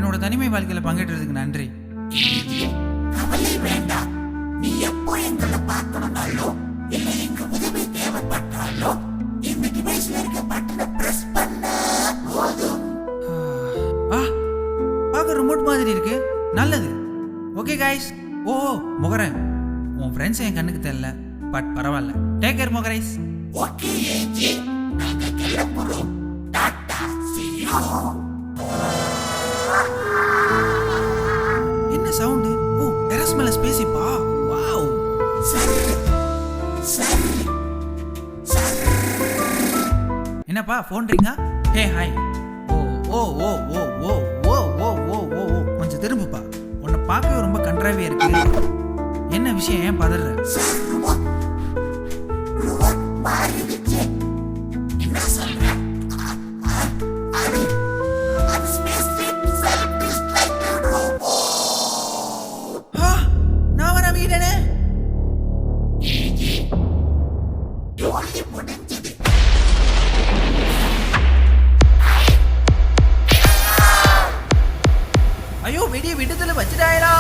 என்னோட தனிமை வாழ்க்கையில பங்கேற்றதுக்கு நன்றி. கவலை வேண்டாம். நீ எப்போ எங்களை பார்க்கணும்னாலோ இல்ல எங்க உதவி தேவைப்பட்டாலோ இந்த டிவைஸ்ல இருக்க பட்டனை பிரஸ் பண்ண போதும். பார்க்க ரிமோட் மாதிரி இருக்கு. நல்லது. Okay guys. ஓ முகரன், உன் ஃப்ரெண்ட்ஸ் என் கண்ணுக்கு தெரியல, பட் பரவாயில்ல. டேக் கேர் முகரைஸ். ஓகே ஏஜி, நாங்க கிளம்புறோம். Tata, see you. என்ன சவுண்ட்? ஓ டெரஸ் மேல ஸ்பேசிப்பா. வாவ். என்னப்பா ஃபோன் ரிங்கா? Hey hi. ஓ ஓ ஓ ஓ ஓ ஓ ஓ ஓ ஓ ஓ கொஞ்சம் திரும்புப்பா. உன்னை பார்க்கவே ரொம்ப கன்றாவே இருக்கு. என்ன விஷயம்? ஏன் பதற? நான் வர வீடனே. ஐயோ வெடிய விடுதலை வச்சுட்டாயடா.